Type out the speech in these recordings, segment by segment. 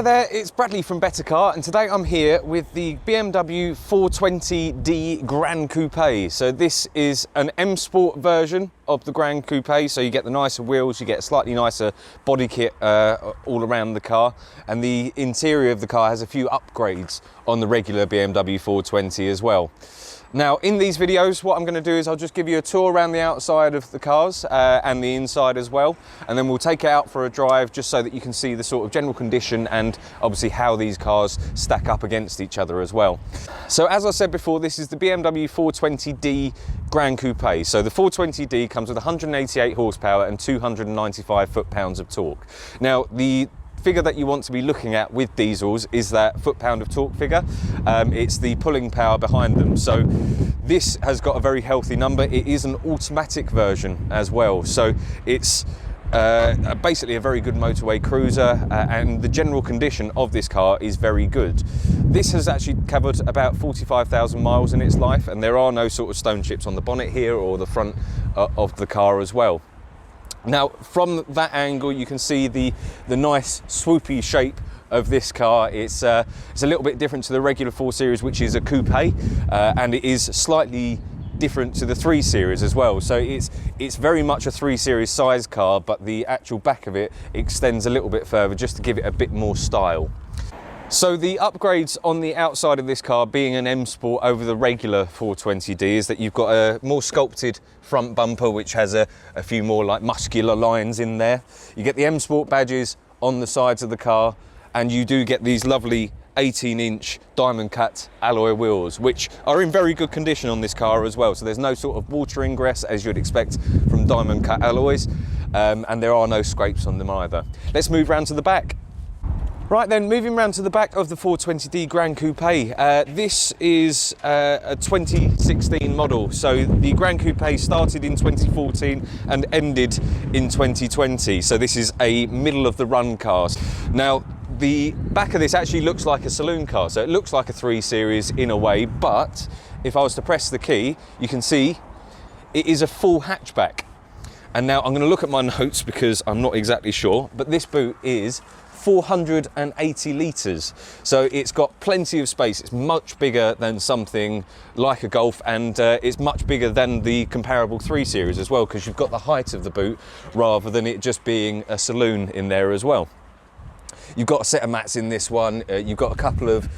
Hi there, it's Bradley from BetterCar, and today I'm here with the BMW 420d GRAN COUPE. So this is an M Sport version of the GRAN COUPE, so you get the nicer wheels, you get a slightly nicer body kit all around the car, and the interior of the car has a few upgrades on the regular BMW 420 as well. Now, in these videos, what I'm going to do is I'll just give you a tour around the outside of the cars and the inside as well, and then we'll take it out for a drive just so that you can see the sort of general condition and obviously how these cars stack up against each other as well. So as I said before, this is the BMW 420d GRAN COUPE. So the 420d comes with 188 horsepower and 295 foot-pounds of torque. Now, the figure that you want to be looking at with diesels is that foot-pound of torque figure. It's the pulling power behind them. So this has got a very healthy number. It is an automatic version as well. So it's basically a very good motorway cruiser, and the general condition of this car is very good. This has actually covered about 45,000 miles in its life, and there are no sort of stone chips on the bonnet here or the front of the car as well. Now, from that angle, you can see the nice swoopy shape of this car. It's a little bit different to the regular 4 Series, which is a coupe, and it is slightly different to the 3 Series as well. So it's very much a 3 Series size car, but the actual back of it extends a little bit further just to give it a bit more style. So the upgrades on the outside of this car, being an M Sport over the regular 420d, is that you've got a more sculpted front bumper, which has a few more like muscular lines in there. You get the M Sport badges on the sides of the car, and you do get these lovely 18-inch diamond cut alloy wheels, which are in very good condition on this car as well. So there's no sort of water ingress as you'd expect from diamond cut alloys, and there are no scrapes on them either. Let's move round to the back. Right then, moving round to the back of the 420d GRAN COUPE. This is a 2016 model. So the GRAN COUPE started in 2014 and ended in 2020. So this is a middle of the run car. Now, the back of this actually looks like a saloon car. So it looks like a 3 Series in a way, but if I was to press the key, you can see it is a full hatchback. And now I'm going to look at my notes because I'm not exactly sure, but this boot is 480 litres, so it's got plenty of space. It's much bigger than something like a Golf, and it's much bigger than the comparable 3 Series as well, because you've got the height of the boot rather than it just being a saloon in there as well. You've got a set of mats in this one. You've got a couple of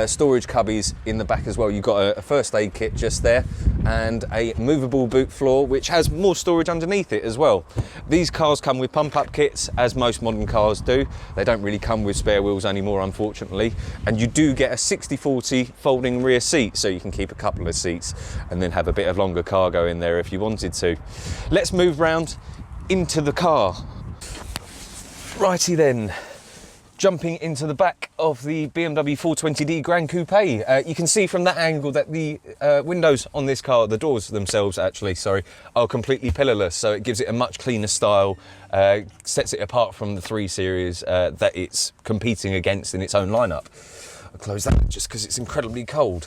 storage cubbies in the back as well. You've got a first aid kit just there and a movable boot floor, which has more storage underneath it as well. These cars come with pump-up kits, as most modern cars do. They don't really come with spare wheels anymore, unfortunately. And you do get a 60/40 folding rear seat, so you can keep a couple of seats and then have a bit of longer cargo in there if you wanted to. Let's move round into the car. Righty then. Jumping into the back of the BMW 420d GRAN COUPE, you can see from that angle that the windows on this car, the doors themselves actually, sorry, are completely pillarless, so it gives it a much cleaner style, sets it apart from the 3 Series that it's competing against in its own lineup. I'll close that just because it's incredibly cold.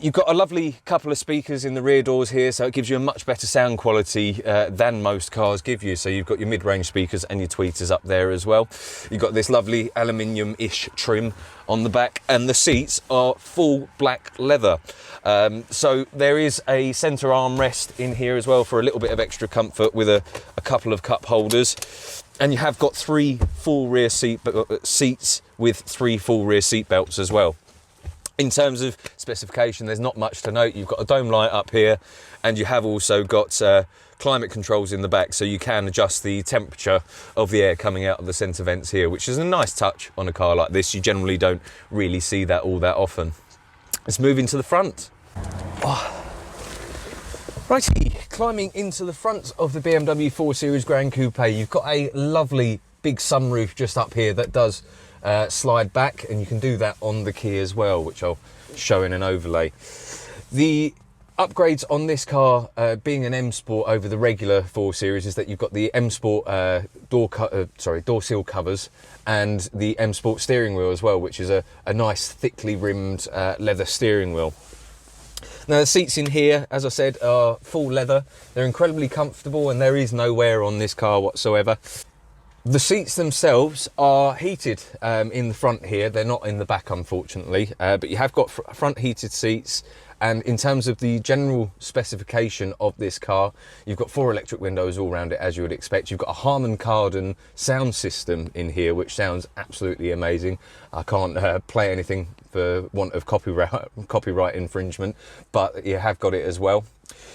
You've got a lovely couple of speakers in the rear doors here, so it gives you a much better sound quality than most cars give you. So you've got your mid-range speakers and your tweeters up there as well. You've got this lovely aluminium-ish trim on the back, and the seats are full black leather. So there is a centre armrest in here as well for a little bit of extra comfort with a couple of cup holders. And you have got 3 full rear seats with 3 full rear seat belts as well. In terms of specification, there's not much to note. You've got a dome light up here, and you have also got climate controls in the back, so you can adjust the temperature of the air coming out of the centre vents here, which is a nice touch on a car like this. You generally don't really see that all that often. Let's move into the front. Righty, climbing into the front of the BMW 4 Series GRAN COUPE, you've got a lovely big sunroof just up here that does slide back, and you can do that on the key as well, which I'll show in an overlay. The upgrades on this car, being an M Sport over the regular 4 Series, is that you've got the M Sport door seal covers and the M Sport steering wheel as well, which is a nice thickly rimmed leather steering wheel. Now the seats in here, as I said, are full leather. They're incredibly comfortable and there is no wear on this car whatsoever. The seats themselves are heated in the front here. They're not in the back, unfortunately, but you have got front heated seats. And in terms of the general specification of this car, you've got 4 electric windows all around it, as you would expect. You've got a Harman Kardon sound system in here, which sounds absolutely amazing. I can't play anything for want of copyright infringement, but you have got it as well.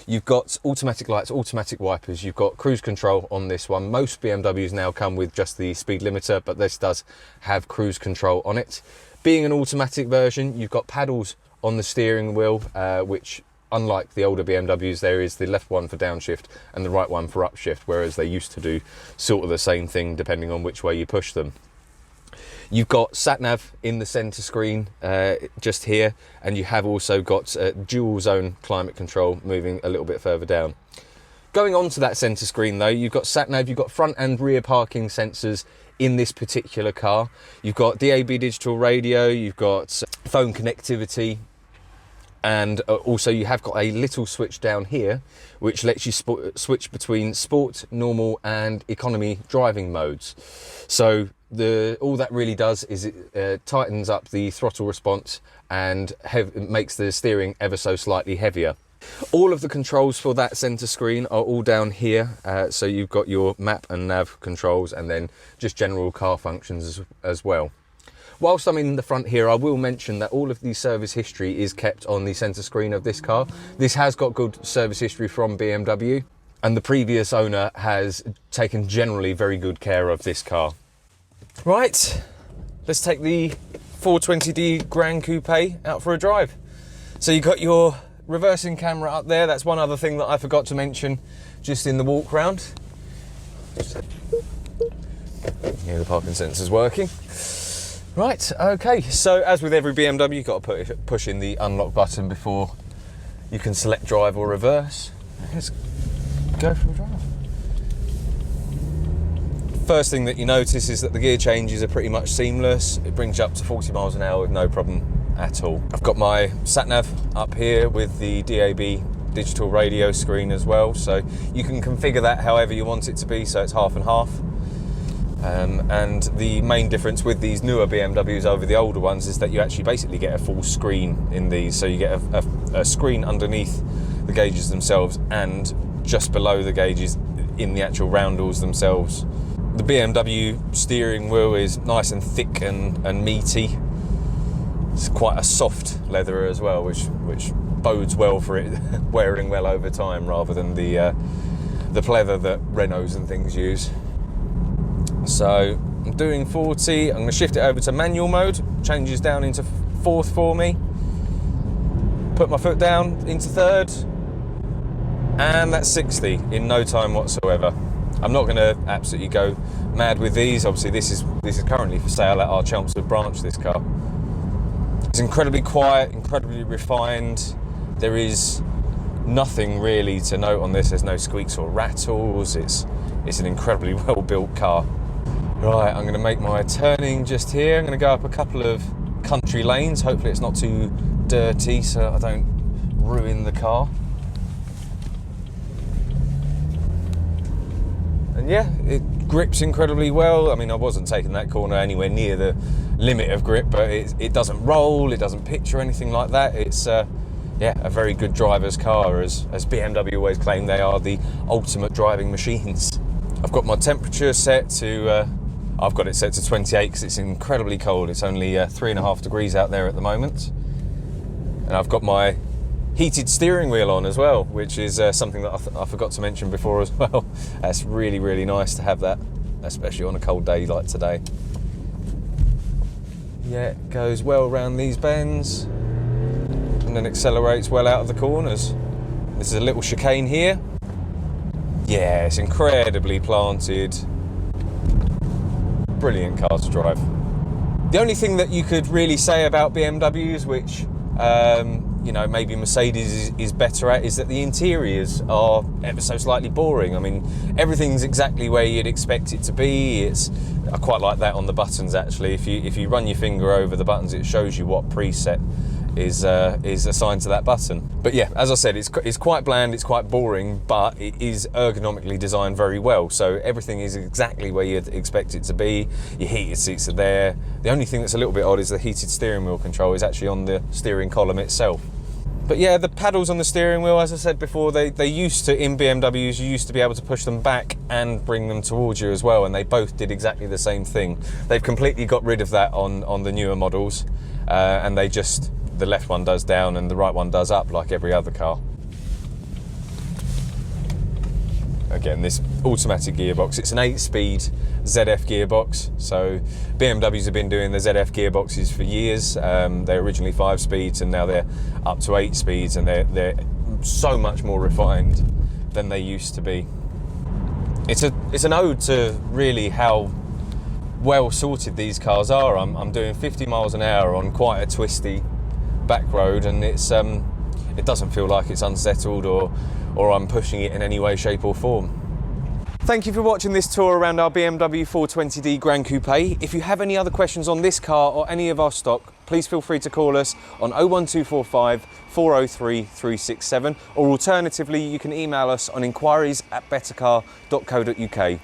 You've got automatic lights, automatic wipers. You've got cruise control on this one. Most BMWs now come with just the speed limiter, but this does have cruise control on it. Being an automatic version, you've got paddles on the steering wheel, which, unlike the older BMWs, there is the left one for downshift and the right one for upshift, whereas they used to do sort of the same thing depending on which way you push them. You've got sat-nav in the centre screen just here, and you have also got dual zone climate control moving a little bit further down. Going on to that centre screen though, you've got sat-nav, you've got front and rear parking sensors in this particular car. You've got DAB digital radio, you've got phone connectivity, and also you have got a little switch down here which lets you switch between sport, normal and economy driving modes. So all that really does is it tightens up the throttle response and makes the steering ever so slightly heavier. All of the controls for that centre screen are all down here, so you've got your map and nav controls and then just general car functions as well. Whilst I'm in the front here, I will mention that all of the service history is kept on the centre screen of this car. This has got good service history from BMW, and the previous owner has taken generally very good care of this car. Right, let's take the 420d Gran Coupe out for a drive. So you've got your reversing camera up there. That's one other thing that I forgot to mention just in the walk round. Yeah, the parking sensor's working. Right, okay, so as with every BMW, you've got to push in the unlock button before you can select drive or reverse. Let's go for a drive. First thing that you notice is that the gear changes are pretty much seamless. It brings you up to 40 miles an hour with no problem at all. I've got my sat-nav up here with the DAB digital radio screen as well, so you can configure that however you want it to be, so it's half and half. And the main difference with these newer BMWs over the older ones is that you actually basically get a full screen in these. So you get a screen underneath the gauges themselves and just below the gauges in the actual roundels themselves. The BMW steering wheel is nice and thick and meaty. It's quite a soft leather as well, which bodes well for it wearing well over time rather than the pleather that Renaults and things use. So I'm doing 40, I'm going to shift it over to manual mode, changes down into 4th for me, put my foot down into 3rd, and that's 60 in no time whatsoever. I'm not going to absolutely go mad with these. Obviously this is currently for sale at our Chelmsford branch, this car. It's incredibly quiet, incredibly refined. There is nothing really to note on this. There's no squeaks or rattles. It's an incredibly well built car. Right, I'm going to make my turning just here. I'm going to go up a couple of country lanes. Hopefully it's not too dirty so I don't ruin the car. And yeah, it grips incredibly well. I mean, I wasn't taking that corner anywhere near the limit of grip, but it doesn't roll, it doesn't pitch or anything like that. It's yeah, a very good driver's car, as BMW always claim they are the ultimate driving machines. I've got my temperature set to I've got it set to 28 because it's incredibly cold. It's only 3.5 degrees out there at the moment. And I've got my heated steering wheel on as well, which is something that I forgot to mention before as well. That's really, really nice to have that, especially on a cold day like today. Yeah, it goes well around these bends and then accelerates well out of the corners. This is a little chicane here. Yeah, it's incredibly planted. Brilliant car to drive. The only thing that you could really say about BMWs, which you know, maybe Mercedes is better at, is that the interiors are ever so slightly boring. I mean, everything's exactly where you'd expect it to be. I quite like that on the buttons actually. If you run your finger over the buttons, it shows you what preset is assigned to that button. But yeah, as I said, it's quite bland, it's quite boring, but it is ergonomically designed very well. So everything is exactly where you'd expect it to be. Your heated seats are there. The only thing that's a little bit odd is the heated steering wheel control is actually on the steering column itself. But yeah, the paddles on the steering wheel, as I said before, they used to, in BMWs, you used to be able to push them back and bring them towards you as well, and they both did exactly the same thing. They've completely got rid of that on the newer models, and the left one does down and the right one does up like every other car. Again, this automatic gearbox, it's an 8-speed ZF gearbox. So BMWs have been doing the ZF gearboxes for years. They're originally 5 speeds and now they're up to 8 speeds, and they're so much more refined than they used to be. It's an ode to really how well sorted these cars are. I'm doing 50 miles an hour on quite a twisty back road, and it doesn't feel like it's unsettled or I'm pushing it in any way, shape or form. Thank you for watching this tour around our BMW 420d Gran Coupe. If you have any other questions on this car or any of our stock, please feel free to call us on 01245 403 367, or alternatively you can email us on inquiries@bettercar.co.uk.